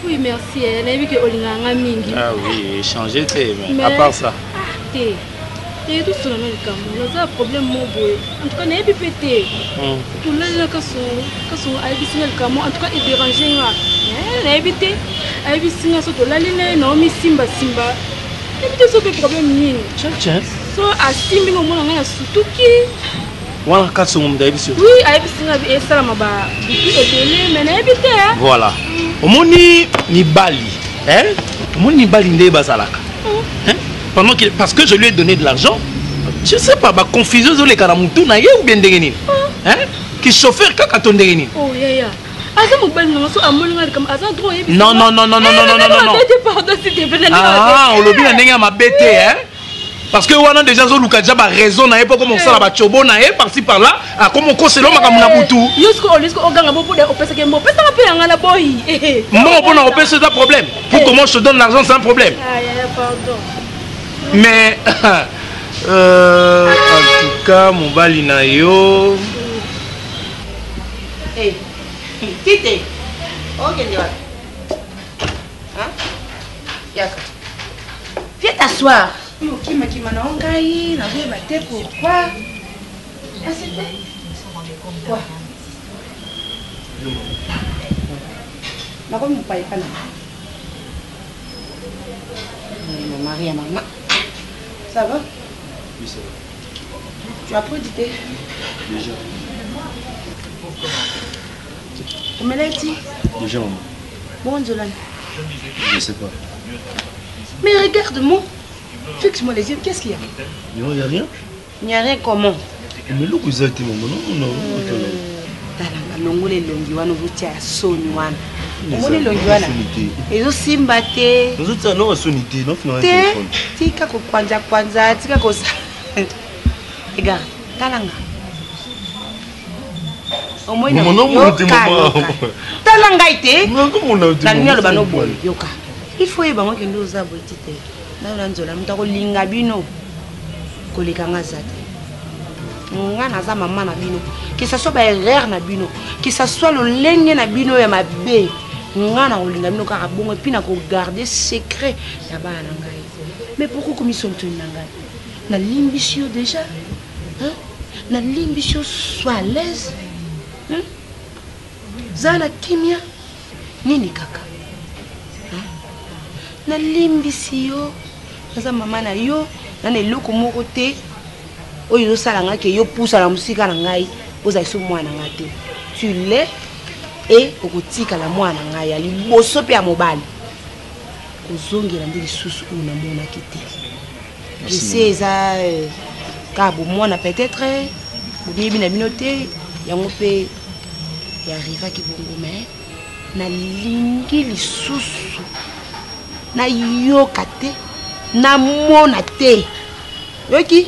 Oui, merci. Elle que Olinganga mingi. Ah oui, changer mais à part ça. Ah, t'es. Et tout ça, on a un problème mon boy. En tout cas, n'est pas pété. Tout là, là, quand son aïbissina le camo, en tout cas, il dérangeait là. N'est pas pété. Aïbissina surtout là, il non mais simba. Et puis ça fait problème ni. Tiens. So à simbi au moins on a surtout qui. Voilà, quand son d'aïbissina. Oui, aïbissina et ça ma ba. Depuis le mais n'est pas pété. Voilà. Omoni ni bali, hein? Omoni ni bali ndé bazalaka. Hein? Pendant que parce que je lui ai donné de l'argent, je sais pas, ba confusion zo le karamutu na ye ou bien ndengeni. Hein? Qui chauffeur kaka ton ndengeni. Oh yeah. Asa mo bali na so amolinga comme asa trop yebi. Non. Pardon s'il te plaît. Ah, on lobi na ndenga ma bête, hein? Parce que on a déjà zouluka déjà raison na pas comme ça la bachobo na par-ci par-là comme on conseille makamuna butu yusko oganga bopo de opesa ke mo pesa pe ngala boy moi on a opesa c'est un problème pour comment je te donne l'argent c'est un problème pardon mais en tout cas mon bali na yo tite OK ndiwa hein yaka viens t'asseoir. Qui m'a na ongai na ve bate pourquoi quoi na comme pas pas mon mari et maman ça va oui ça va tu as pris du thé déjà comment l'as dit déjà maman bon Zolan je sais pas mais regarde-moi. Fixe-moi les yeux, qu'est-ce qu'il y a? Non, il n'y a rien. Il n'y a rien comment? Mais l'eau que vous avez été mon non. Nongole longiwana vutia sonywana. Ngole longiwana. Ezo simba te. Nous autres non sonité, non finalement téléphone. Tika ko kwanza, tika ko sa. Regarde, talanga. Omoina. Talanga ite. Non, comment on a dit? Talanga lo bano boy, yoka. Il faut y bango kendo za boitite. Na nzola mutako linga bino. Kolekanga zate. Ngana za mama na bino. Que ça soit ba erreur na bino, que ça soit le lenge na bino ya mabe. Ngana kolinga bino kaka bongo puis na ko garder secret ya bana ngai. Mais pourquoi comme ils sont tenus ngai? Na limbisio déjà. Hein? Na limbisio soit à l'aise. Hein? Zana kimia nini kaka? Hein? Na limbisio naza mama na yo na eloko moko te. Oyo salanga ke yo poussa la musika na ngai oza iso mwana ngate tu l'es et okotika la mwana ngai ali boso pe ya mobali kozongela ndi lisusu una mona kite je sais ça ka bo mwana peut-être boyebi na bino te yango pe ya arriva ki bongo mais na lingi lisusu na yoka te na mona te yoki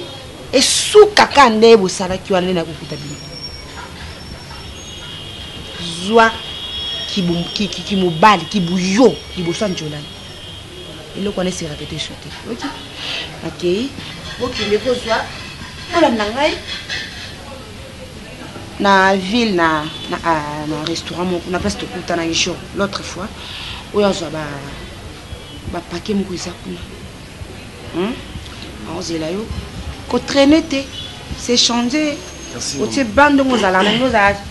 et sous kaka nde bosala ki wana na kokuta bino zwa ki mobali ki buyo liboso njolani eloko wana se répéter chuté ok akei okende kozwa olanda ngai na ville na restaurant moko na place tokutana ngisho l'autre fois oyo azwa bapake moko eza kuna aozela yo traîner, c'est changer. Merci. Tu es bande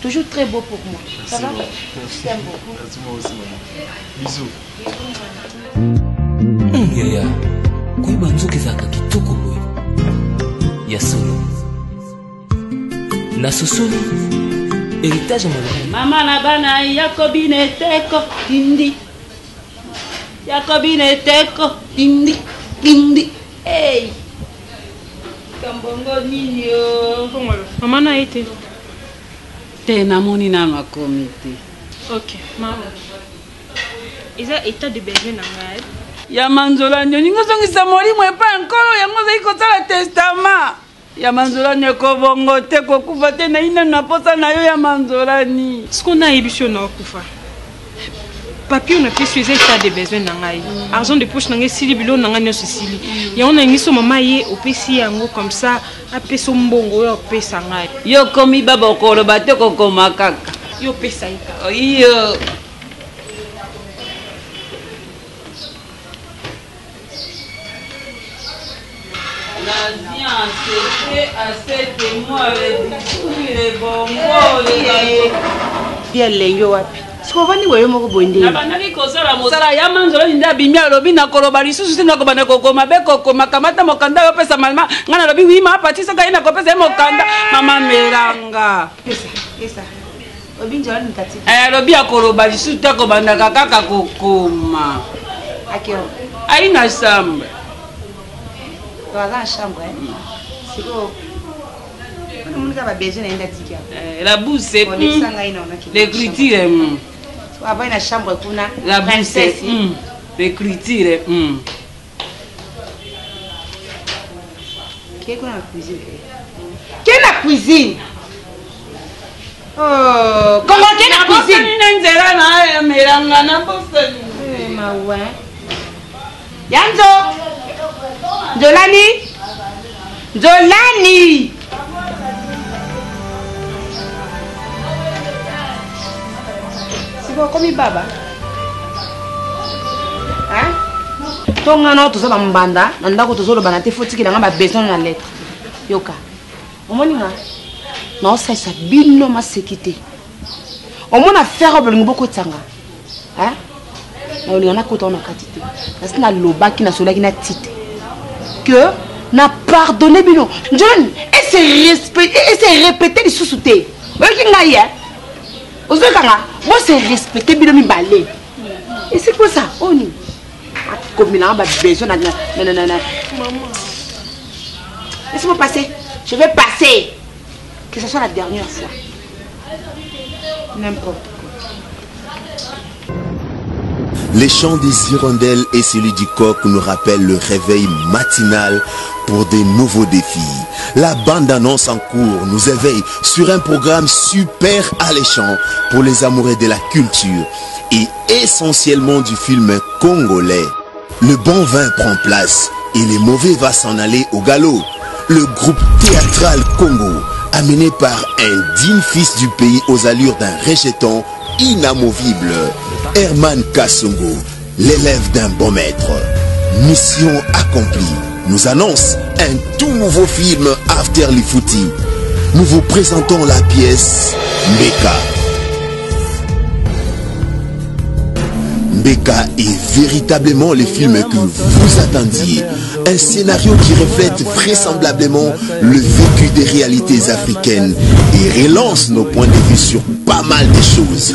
toujours très beau pour moi. Ça va? Merci. Je t'aime beaucoup. Merci moi aussi, maman. Bisous. Ngeya, kui banzuki zaka kitoko boy. Ya solo. Na sosoli, héritage malheureux. Mama na bana Yakobine teko dindi. Yakobine teko dindi dindi. Hey. Kambongo nini yo? Maman a été. Te namoni nano akomi te. Ok, maman. Eza état de besoin na ngai. Ya manzola nyongo zongisa molimo epa nkolo yango zai kotala testament. Ya manzola nyoko bongo te kokufa te na ina na posa na yo ya manzola ni. Ce qu'on a ébusé na kufa. Papier on a fait sur état de besoin na ngai. Argent de poche na ngai sili bilo na ngai nyoso sili. Ya on a ngiso mama ye opesi yango comme ça apeso mbongo yo opesa ngai. Yo komi baba okolo bate kokoma kaka. Yo pesa ika. Iyo. Bien lengo wapi? Siko vani wewe moko bonde. Nabandaki kosala mosala ya manzolo nda bimia lobi na koloba lisusu sina ko bana kokoma be kokoma kamata mokanda yo pesa malma ngana lobi wi ma pati soka ina ko pesa mokanda mama melanga. Pesa. Obi njalo nikati. Lobi akoloba lisusu ta ko banda kaka kokoma. Akio. Aina chambre. Voilà chambre. Siko la bourse c'est l'écriture. La chambre la bourse l'écriture. Qui est dans la cuisine? Qui est dans la cuisine? Oh, comment qui est dans la cuisine? Yanzo, Jolani. Comme baba. Hein? Tonga no tozo bambanda, nanda ko tozo lo banate foti ki nga ba besoin na lettre. Yoka. Omoni nga. Na osa sa bino ma sekité. Omona faire bolingo boko tsanga. Hein? Na olinga na kota na katité. Parce que na lobaki na solaki na tite. Que na pardonner bino. John, et c'est répéter les sous-soutés. Oki nga ya. Moi c'est respecter bien mi balai. Et c'est quoi ça? On y. Comme il a besoin de maman. Laisse-moi passer. Je vais passer. Que ce soit la dernière fois. N'importe quoi. Les chants des hirondelles et celui du coq nous rappellent le réveil matinal pour de nouveaux défis. La bande-annonce en cours nous éveille sur un programme super alléchant pour les amoureux de la culture et essentiellement du film congolais. Le bon vin prend place et les mauvais va s'en aller au galop. Le groupe théâtral Congo, amené par un digne fils du pays aux allures d'un rejeton inamovible, Herman Kassongo, l'élève d'un bon maître. Mission accomplie, nous annonce un tout nouveau film After Lifuti. Nous vous présentons la pièce Mbeka. Mbeka est véritablement le film que vous attendiez. Un scénario qui reflète vraisemblablement le vécu des réalités africaines et relance nos points de vue sur pas mal de choses.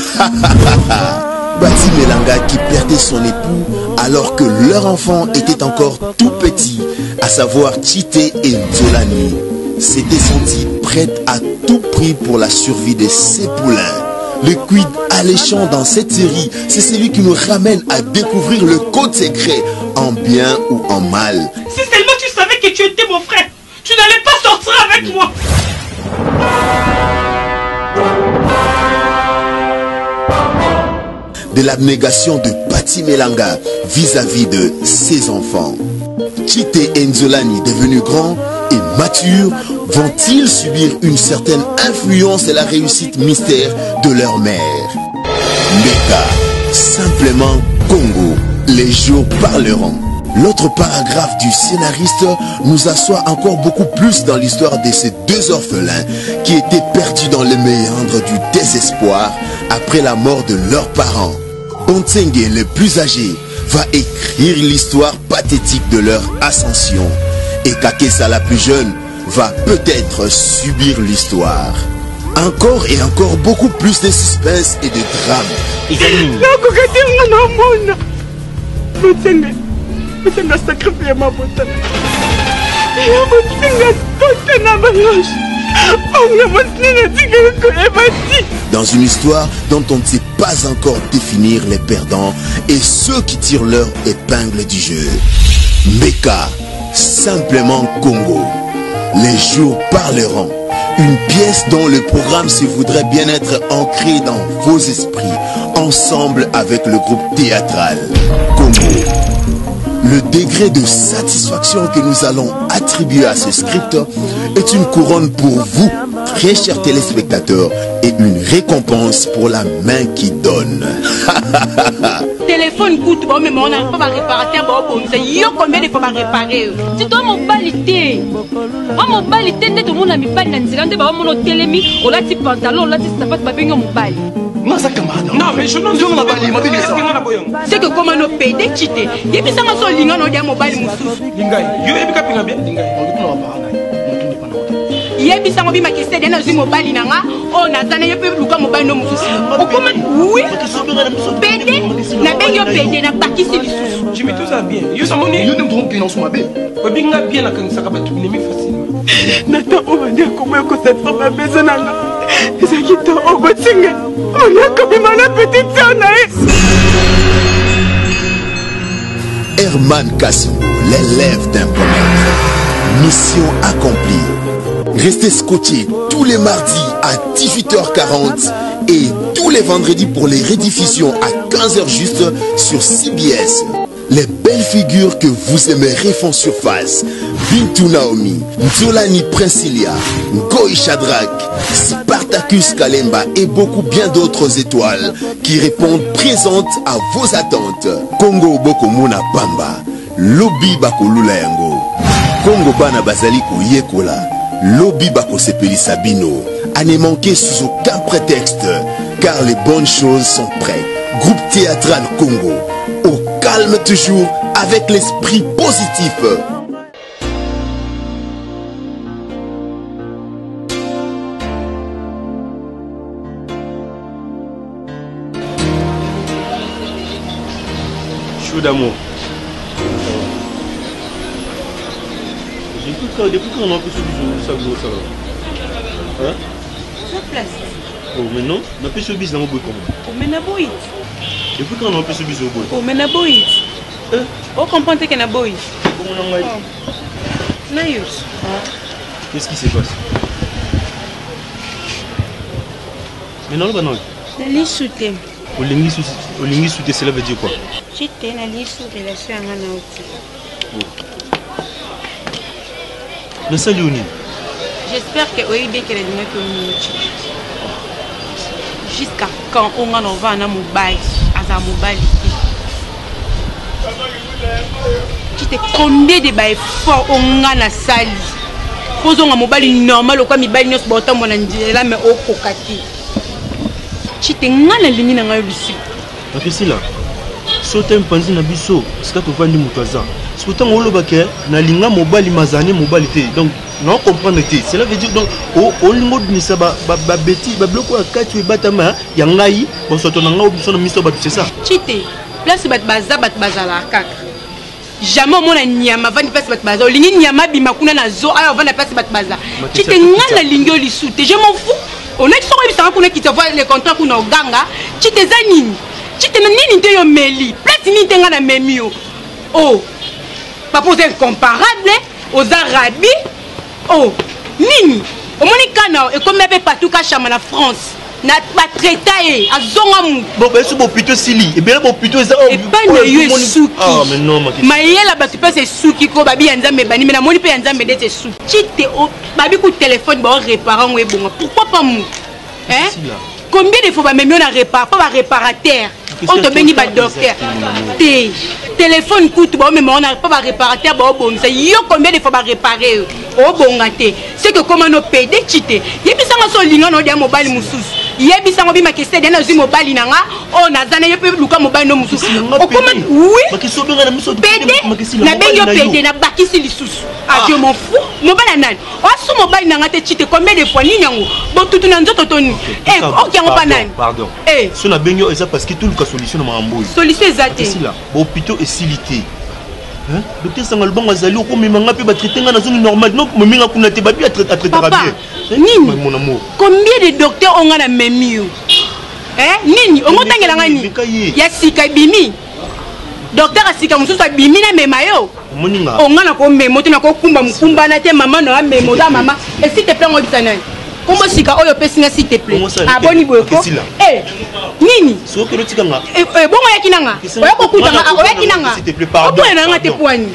Bati Melanga qui perdait son époux alors que leur enfant était encore tout petit, à savoir Chité et Nzolani, s'était sentie prête à tout prix pour la survie de ses poulains. Le quid alléchant dans cette série, c'est celui qui nous ramène à découvrir le code secret, en bien ou en mal. Si seulement tu savais que tu étais mon frère, tu n'allais pas sortir avec moi. De l'abnégation de Bati Melanga vis-à-vis de ses enfants. Chité et Nzolani, devenus grands et matures, vont-ils subir une certaine influence et la réussite mystère de leur mère? Mbeka, simplement Congo, les jours parleront. L'autre paragraphe du scénariste nous assoit encore beaucoup plus dans l'histoire de ces deux orphelins qui étaient perdus dans les méandres du désespoir après la mort de leurs parents. Bontsenge, le plus âgé, va écrire l'histoire pathétique de leur ascension. Et Kakessa la plus jeune va peut-être subir l'histoire. Encore et encore beaucoup plus de suspense et de drame. Dans une histoire dont on ne sait pas encore définir les perdants et ceux qui tirent leur épingle du jeu. Mbeka, simplement Congo. Les jours parleront. Une pièce dont le programme se voudrait bien être ancré dans vos esprits, ensemble avec le groupe théâtral Congo. Le degré de satisfaction que nous allons attribuer à ce script est une couronne pour vous, très chers téléspectateurs, et une récompense pour la main qui donne. Téléphone coûte, mais on n'a pas réparateur, il y a combien de fois réparer? C'est toi mon balité. Mon balité, tout le monde a mis pas dans mon télémi, on l'a dit pantalon, on l'a dit ça va pas bien mon bal. Non, mais je n'en ai pas. C'est que comme on paye des cheatés, il y a des gens qui sont lignants dans mon bal. Il y a des gens qui sont dans mon bal. On a des gens qui sont mobile no mususu. Oui. Pédé, na benyo pédé na pakisi lisusu. Je mets tout ça bien. Yo ça moni. Yo ne me trompe pas dans son mabé. Obinga bien la kan saka batu nemi facilement. Nata on va dire comment que cette femme a besoin là. C'est qui t'a obotinga. On a comme la petite sœur naïs. Herman Kassou, l'élève d'un poète. Mission accomplie. Restez scotchés tous les mardis à 18h40 et tous les vendredis pour les rediffusions à 15h juste sur CBS. Les belles figures que vous aimerez font surface. Bintou Naomi, Nzolani Princilia, Ngoï Shadrach, Spartacus Kalemba et beaucoup bien d'autres étoiles qui répondent présentes à vos attentes. Congo Boko Mona Bamba, Lobi Bako Lulayango, Congo Bana Bazaliko Yekola, Lobi Bako Sepeli Sabino. À ne manquer sous aucun prétexte, car les bonnes choses sont prêtes. Groupe théâtral Congo, au calme toujours, avec l'esprit positif. Chou d'amour. Depuis quand on a pu se ça gros ça là? Hein? Sur place. Oh mais non, on a pu se bis dans mon bout comment? Oh mais naboït. Depuis quand on a pu se bis au bout? Oh mais naboït. Oh comprends que naboït. Comment on a dit? Naïus. Qu'est-ce qui se passe? Mais non, non. La liste soutée. Olingi soutée, cela veut dire quoi? J'étais dans la liste de relation à un autre. Mais ça, Léonie. J'espère que Oïbé qu'elle a dit que jusqu'à quand on va à un mobile, à un mobile. Tu te combien de bails forts on a na salle. Posons un mobile normal au cas mi bail nous bottom on a dit là mais au kokati. Tu te ngana ligne na nga lusi. Qu'est-ce là? Sauter un panzi na biso, c'est que tu vas ni mutaza. Sauter on le baké na linga mobile mazane mobilité. Donc non comprendre té. Cela veut dire donc au lingo ni ça ba beti ba bloko akati batama ya ngai bo soto na nga obiso na miso batu c'est ça. Chité. Place bat bazala kaka. Jamais mon nyama vandi place bat baza. Lingi nyama bima kuna na zo aya vanda place bat baza. Chité ngana lingo li soute. Je m'en fous. On est sur le qu'on qui te voit les contrats qu'on a au ganga. Chité zanini. Chité nini te yo meli. Place ni tenga na memio. Oh. Pas poser incomparable aux Arabes. Oh. Nini. Au monikana et comme avait partout kachama na France. Na pas traité à zongamu. Bon ben c'est bon plutôt sili. Et bien bon plutôt ça. Et pas ne yo souki. Ah mais non ma question. Mais là ba tu peux c'est souki ko babi yanza me bani mais na moni pe yanza me dete sou. Chité o babi coup téléphone ba réparant ou bon. Pourquoi pas mou? Hein? Combien de fois ba même on a réparé pas ba réparateur. On te béni ba docteur. Téléphone coûte bon mais on a pas ba réparateur ba bon ça yo combien de fois ba réparer au bon gâté. C'est que comment on paye des chité. Yebi ça so linga no dia mobile mususu. yebisa ngo bima kese dena zi mobali nanga o nazana ye pe luka mobali no mususu okoma oui makisi obenga na miso pede na bengi yo pede na bakisi lisusu adieu mon fou mobali nani osu mobali nanga te chite combien de fois ni nyango botutu na nzoto toni ok yango pa nani pardon so na bengi yo eza parce que tout le solution na mamboyi solution ezate hôpital esilité docteur Sangal Bang azali okomemanga pe batraiter nga na zone normale non meminga kuna te babi a traiter bien nini mon amour combien de docteurs on a memi nini omotangela nga ni ya sika bimi docteur asika mususu abimi na mema yo moninga onga na ko memo te na ko kumba mukumba na te mama na memo da mama et s'il te plaît on dit ça nani comment sika oyo pesinga s'il te plaît aboni boyoko nini soki lotika nga bongo yaki nanga oyako kutanga oyaki nanga s'il te plaît pardon nanga te poani